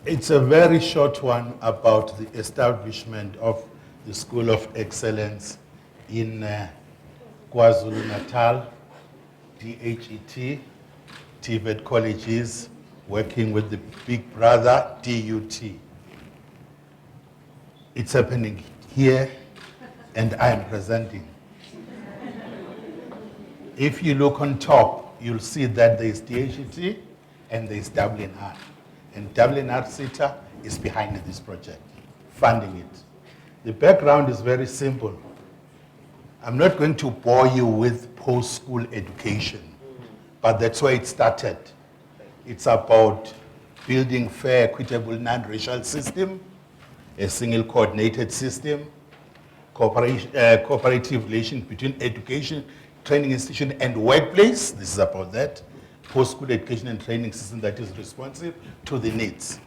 It's a very short one about the establishment of the School of Excellence in KwaZulu-Natal, DHET, TVET colleges, working with the big brother, DUT. It's happening here, and I am presenting. If you look on top, you'll see that there's DHET and there's WNR. And WNR CETA is behind this project, funding it. The background is very simple. I'm not going to bore you with post-school education, but that's where it started. It's about building fair, equitable, non-racial system, a single coordinated system, cooperative relation between education, training institution, and workplace. This is about that. Post-school education and training system that is responsive to the needs.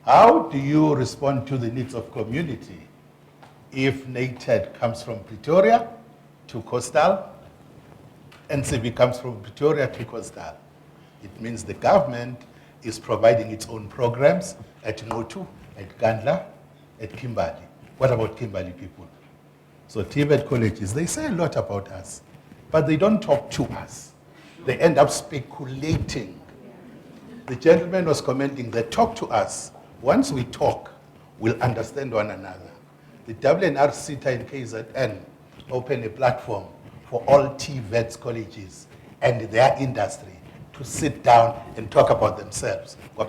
How do you respond to the needs of community if NATED comes from Pretoria to Coastal, NCB comes from Pretoria to Coastal? It means the government is providing its own programs at Notu, at Nhlanhla, at Kimberley. What about Kimberley people? So TVET colleges, they say a lot about us, but they don't talk to us. They end up speculating. The gentleman was commenting, they talk to us. Once we talk, we'll understand one another. The WNR CETA in KZN opened a platform for all TVET colleges and their industry to sit down and talk about themselves. We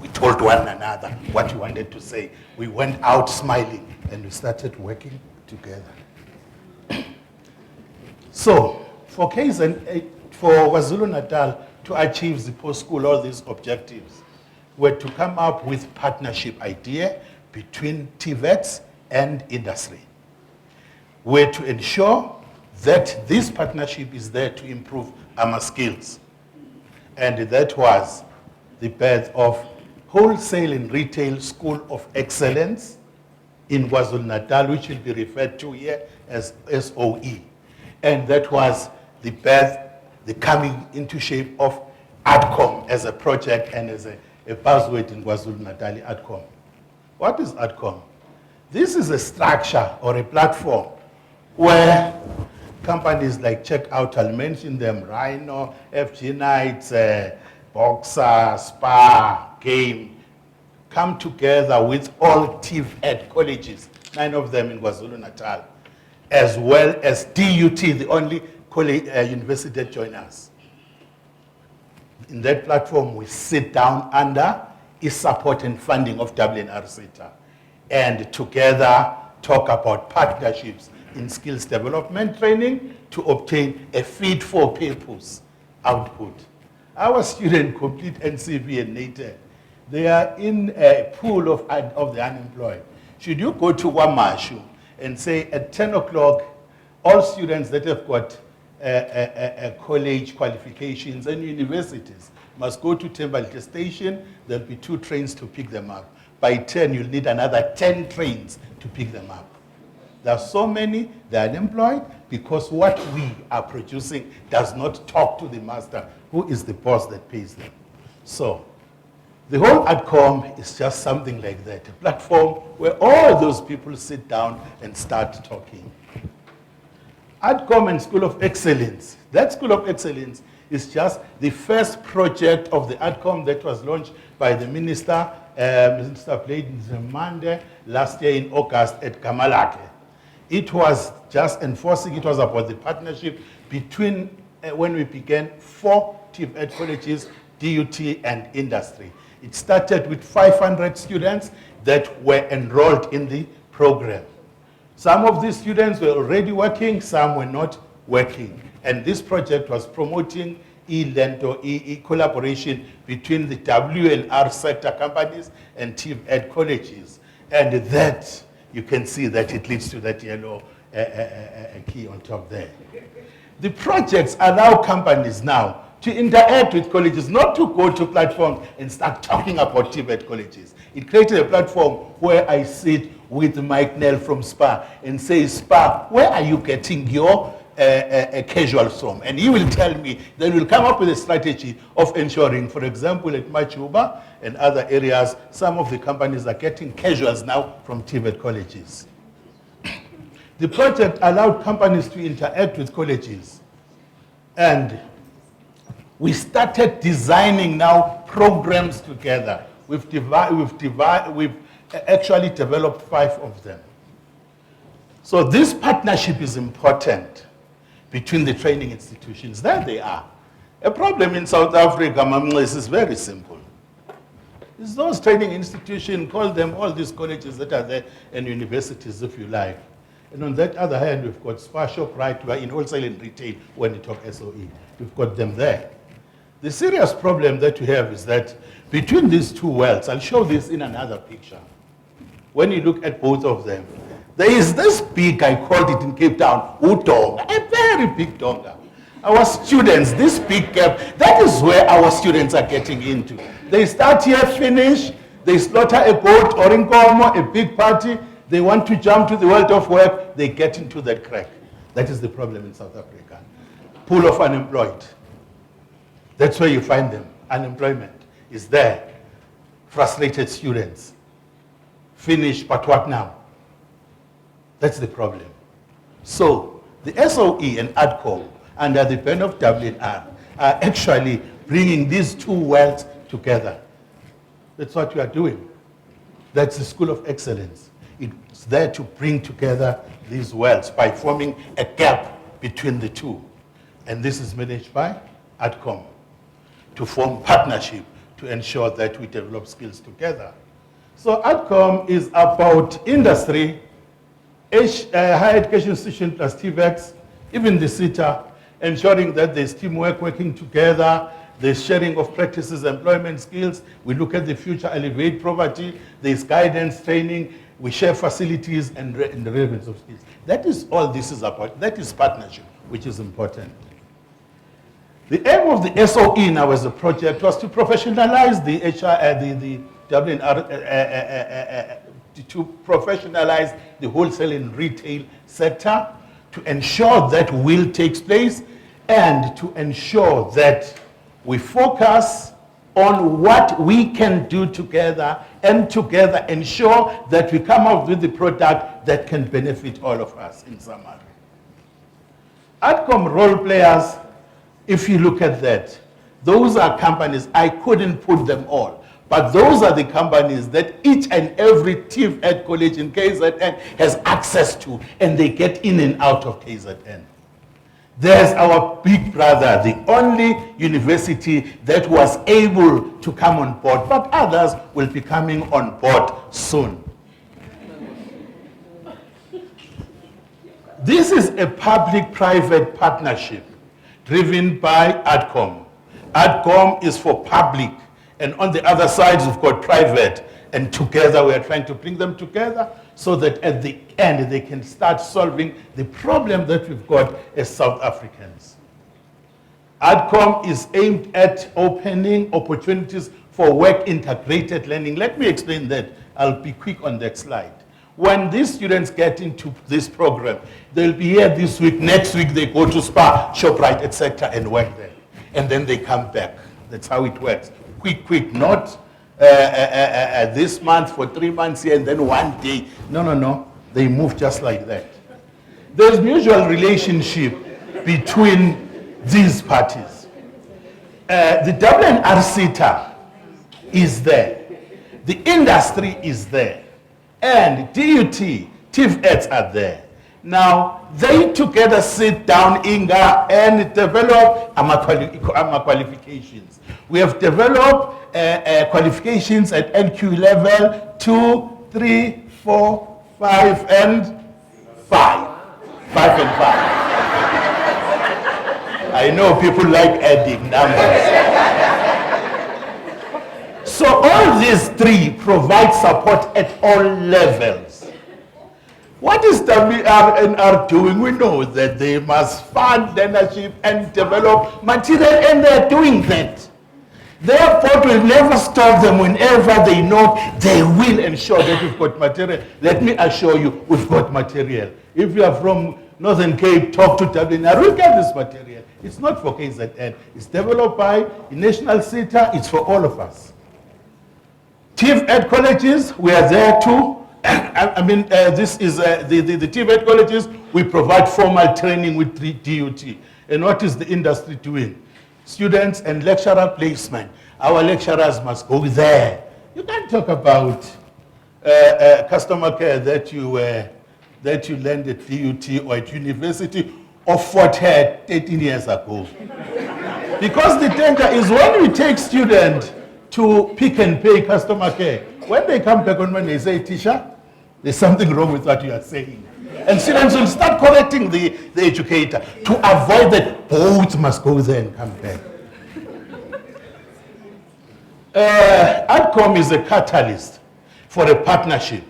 told one another what we wanted to say. We went out smiling and we started working together. So, for KZN, for KwaZulu-Natal to achieve the post-school, all these objectives, were to come up with partnership idea between TVETs and industry. Were to ensure that this partnership is there to improve our skills. And that was the birth of Wholesale and Retail School of Excellence in KwaZulu-Natal, which will be referred to here as SOE. And that was the birth, the coming into shape of ADCOM as a project and as a buzzword in KwaZulu-Natal, ADCOM. What is ADCOM? This is a structure or a platform where companies like Checkout, I'll mention them, Rhino, FG Nights, Boxer, Spa, Game, come together with all TVET colleges, 9 of them in KwaZulu-Natal, as well as DUT, the only university that join us. In that platform, we sit down under its support and funding of WNR CETA, and together talk about partnerships in skills development training to obtain a fit-for-purpose output. Our students complete NCB and NATED. They are in a pool of the unemployed. Should you go to Wamashu and say at 10 o'clock, all students that have got college qualifications and universities must go to Timberlake Station, there'll be 2 trains to pick them up. By 10, you'll need another 10 trains to pick them up. There are so many, they're unemployed because what we are producing does not talk to the master, who is the boss that pays them. So, the whole ADCOM is just something like that, a platform where all those people sit down and start talking. ADCOM and School of Excellence. That School of Excellence is just the first project of the ADCOM that was launched by the Minister, Mr. Nzimande, last year in August at Kamalake. It was just enforcing, it was about the partnership between, when we began, 4 TVET colleges, DUT and industry. It started with 500 students that were enrolled in the program. Some of these students were already working, some were not working. And this project was promoting collaboration between the WNR sector companies and TVET colleges. And that, you can see that it leads to that yellow key on top there. The projects allow companies now to interact with colleges, not to go to platforms and start talking about TVET colleges. It created a platform where I sit with Mike Nell from SPA and say, SPA, where are you getting your casuals from. And he will tell me, they will come up with a strategy of ensuring, for example, at Machuba and other areas, some of the companies are getting casuals now from TVET colleges. The project allowed companies to interact with colleges. And we started designing now programs together. We've actually developed 5 of them. So this partnership is important between the training institutions. There they are. A problem in South Africa, Mamles, is very simple. It's those training institutions, call them all these colleges that are there, and universities, if you like. And on that other hand, we've got Spatial right in wholesale and retail when you talk SOE. We've got them there. The serious problem that we have is that between these two worlds, I'll show this in another picture. When you look at both of them, there is this big, I called it in Cape Town, Udonga, a very big donga. Our students, this big gap, that is where our students are getting into. They start here, finish, they slaughter a goat or inkomo, a big party, they want to jump to the world of work, they get into that crack. That is the problem in South Africa. Pool of unemployed. That's where you find them. Unemployment is there. Frustrated students. Finish, but what now? That's the problem. So the SOE and ADCOM under the pen of WNR are actually bringing these two worlds together. That's what we are doing. That's the School of Excellence. It's there to bring together these worlds by forming a gap between the two. And this is managed by ADCOM to form partnership to ensure that we develop skills together. So ADCOM is about industry, higher education institution plus TVETs, even the SETA, ensuring that there's teamwork working together, there's sharing of practices, employment skills. We look at the future, elevate poverty, there's guidance, training, we share facilities and the relevance of skills. That is all this is about. That is partnership, which is important. The aim of the SOE now as a project was to professionalize the WNR, to professionalize the wholesale and retail sector, to ensure that will takes place, and to ensure that we focus on what we can do together, and together ensure that we come out with the product that can benefit all of us in summary. ADCOM role players, if you look at that, those are companies, I couldn't put them all. But those are the companies that each and every TVET college in KZN has access to, and they get in and out of KZN. There's our big brother, the only university that was able to come on board, but others will be coming on board soon. This is a public-private partnership driven by ADCOM. ADCOM is for public. And on the other side, we've got private. And together, we are trying to bring them together so that at the end, they can start solving the problem that we've got as South Africans. ADCOM is aimed at opening opportunities for work integrated learning. Let me explain that. I'll be quick on that slide. When these students get into this program, they'll be here this week. Next week, they go to Spa, ShopRite, etc., and work there. And then they come back. That's how it works. Quick, not this month for 3 months here and then one day. No. They move just like that. There's mutual relationship between these parties. The WNR SETA is there. The industry is there. And DUT, TVETs are there. Now, they together sit down, Inga, and develop qualifications. We have developed qualifications at NQ level 2, 3, 4, 5, and 5. 5 and 5. I know people like adding numbers. So all these three provide support at all levels. What is WNR doing? We know that they must fund leadership and develop material, and they're doing that. Therefore, will never stop them whenever they know they will ensure that we've got material. Let me assure you, we've got material. If you are from Northern Cape, talk to WNR. We'll get this material. It's not for KZN. It's developed by the National Center. It's for all of us. TVET colleges, we are there too. This is the TVET colleges. We provide formal training with DUT. And what is the industry doing? Students and lecturer placement. Our lecturers must go there. You can't talk about customer care that you learned at DUT or at university or Fort Head 13 years ago. Because the danger is when we take students to Pick and Pay customer care, when they come back on Monday, they say, teacher, there's something wrong with what you are saying. And students will start correcting the educator to avoid that both must go there and come back. Outcome is a catalyst for a partnership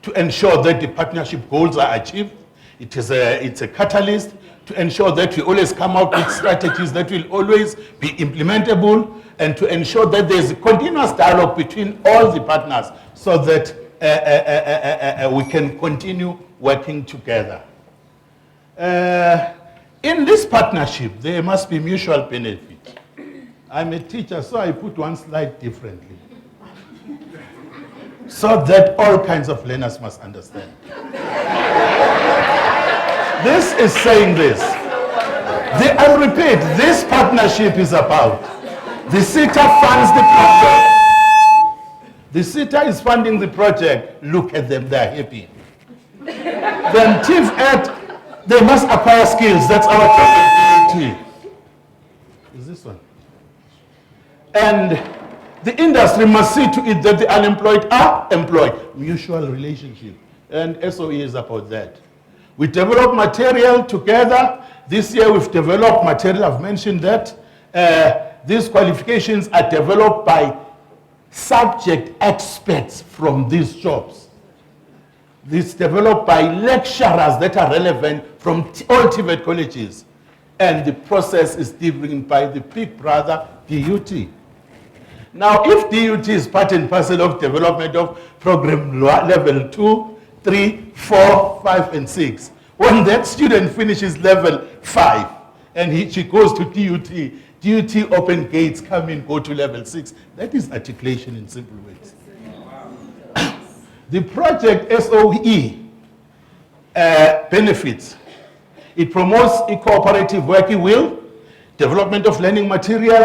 to ensure that the partnership goals are achieved. It's a catalyst to ensure that we always come out with strategies that will always be implementable, and to ensure that there's a continuous dialogue between all the partners so that we can continue working together. In this partnership, there must be mutual benefit. I'm a teacher, so I put one slide differently, so that all kinds of learners must understand. This is saying this. I repeat, this partnership is about the CETA funds the project. The CETA is funding the project. Look at them, they're happy. Then TVET, they must acquire skills. That's our capability. Is this one? And the industry must see to it that the unemployed are employed. Mutual relationship. And SOE is about that. We develop material together. This year we've developed material, I've mentioned that. These qualifications are developed by subject experts from these jobs. This developed by lecturers that are relevant from all TVET colleges. And the process is driven by the big brother, DUT. Now, if DUT is part and parcel of development of program level 2, 3, 4, 5, and 6, when that student finishes level 5 and she goes to DUT, DUT open gates, come in, go to level 6. That is articulation in simple words. The project SOE benefits. It promotes a cooperative working will, development of learning material,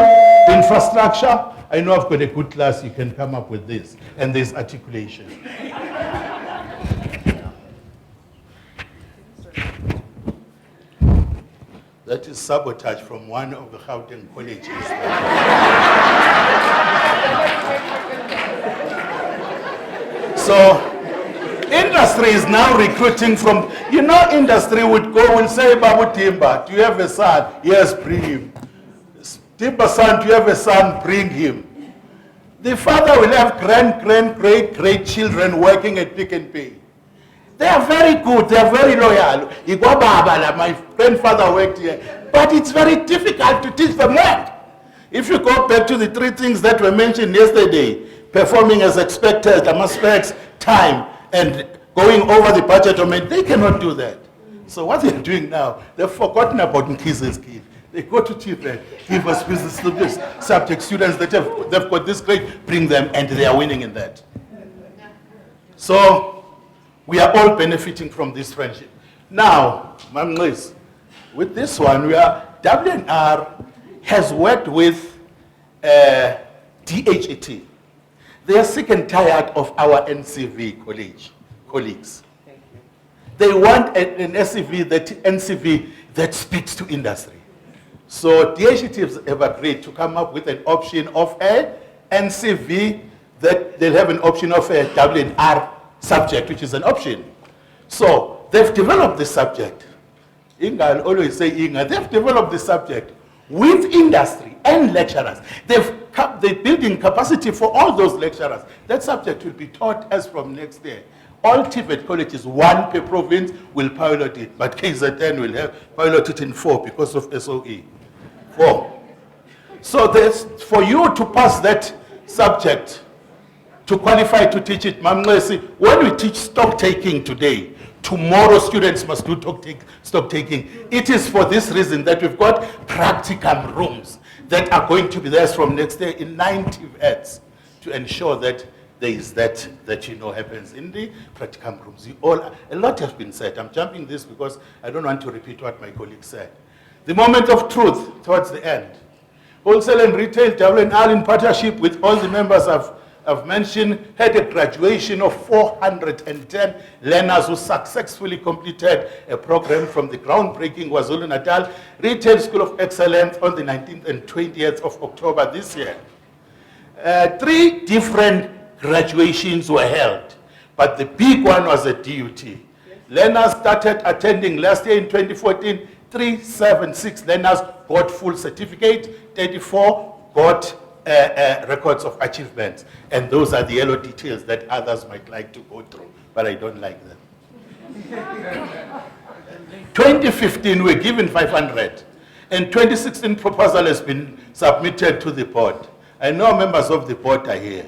infrastructure. I know I've got a good class, you can come up with this. And there's articulation. That is sabotage from one of the Gauteng colleges. So, industry is now recruiting from, industry would go and say, Babu Dimba, do you have a son? Yes, bring him. Dimba son, do you have a son? Bring him. The father will have great children working at Pick and Pay. They are very good, they are very loyal. My grandfather worked here. But it's very difficult to teach them work. If you go back to the 3 things that were mentioned yesterday, performing as expected, aspects, time, and going over the budget domain, they cannot do that. So what they're doing now, they've forgotten about Nkize's kid. They go to TVET, give us business subject students that they've got this grade, bring them, and they are winning in that. So we are all benefiting from this friendship. Now, Mamlis, with this one, WNR has worked with DHET. They are sick and tired of our NCV colleagues. They want an NCV that speaks to industry. So DHET have agreed to come up with an option of a NCV that they'll have an option of a WNR subject, which is an option. So they've developed this subject. Inga, I always say Inga, they've developed this subject with industry and lecturers. They're building capacity for all those lecturers. That subject will be taught as from next year. All TVET colleges, 1 per province, will pilot it, but KZN will have piloted in 4 because of SOE. 4. So for you to pass that subject, to qualify to teach it, Mamlesi, when we teach stock taking today, Tomorrow students must do stock taking. It is for this reason that we've got practicum rooms that are going to be there from next day in 90 heads to ensure that there is that happens in the practicum rooms. A lot has been said. I'm jumping this because I don't want to repeat what my colleague said. The moment of truth towards the end. Wholesale and retail, WIL in partnership with all the members I've mentioned, had a graduation of 410 learners who successfully completed a program from the groundbreaking KwaZulu-Natal Retail School of Excellence on the 19th and 20th of October this year. 3 different graduations were held, but the big one was a DUT. Yes. Learners started attending last year in 2014. 376 learners got full certificate, 34 got records of achievements, and those are the yellow details that others might like to go through, but I don't like them. 2015 we're given 500, and 2016 proposal has been submitted to the board. I know members of the board are here.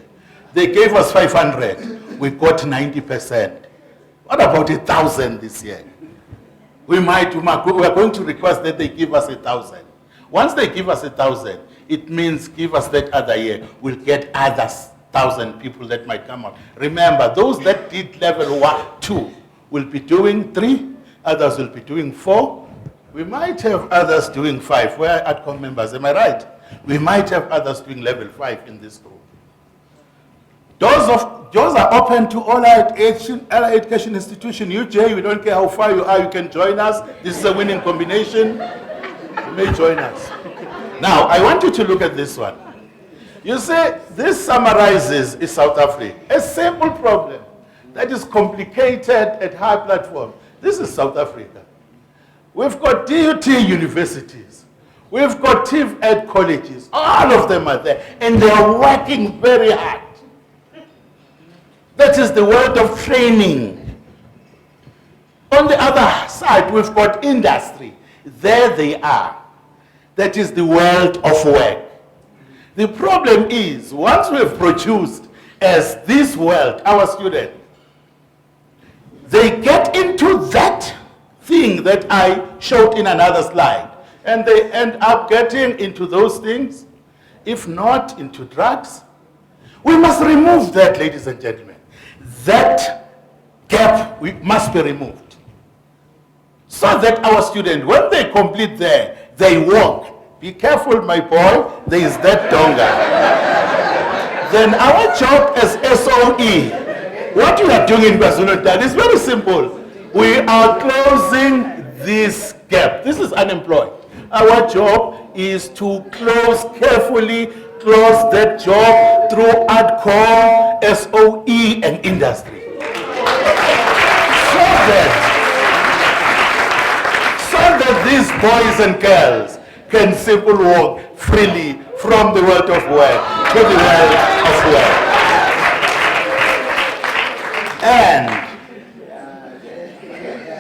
They gave us 500, we got 90%. What about 1,000 this year? We are going to request that they give us 1,000. Once they give us 1,000, it means give us that other year. We'll get other 1,000 people that might come out. Remember, those that did level 1, 2 will be doing 3, others will be doing 4. We might have others doing 5. Where are ADCOM members? Am I right? We might have others doing level 5 in this group. Doors are open to all our education institutions. UJ, we don't care how far you are, you can join us. This is a winning combination. You may join us. Now, I want you to look at this one. You see, this summarizes South Africa. A simple problem that is complicated at high platform. This is South Africa. We've got DUT universities. We've got TVET colleges. All of them are there. And they are working very hard. That is the world of training. On the other side, we've got industry. There they are. That is the world of work. The problem is, once we've produced as this world, our students, they get into that thing that I showed in another slide. And they end up getting into those things, if not into drugs. We must remove that, ladies and gentlemen. That gap must be removed. So that our students, when they complete there, they walk. Be careful, my boy, there is that donga. Then our job as SOE, what you are doing in KwaZulu-Natal is very simple. We are closing this gap. This is unemployed. Our job is to carefully close that job through ADCOM, SOE, and industry. So that these boys and girls can simply walk freely from the world of work to the world of work. And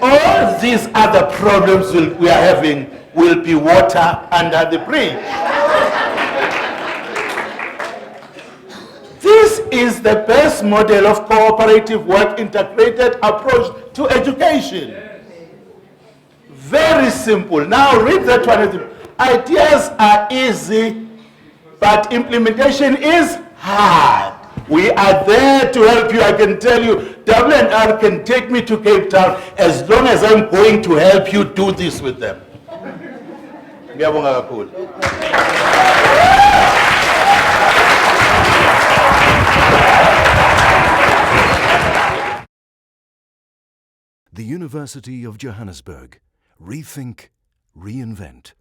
all these other problems we are having will be water under the bridge. This is the best model of cooperative work integrated approach to education. Very simple. Now read that one. Ideas are easy, but implementation is hard. We are there to help you. I can tell you, WNR can take me to Cape Town as long as I'm going to help you do this with them. The University of Johannesburg. Rethink, reinvent.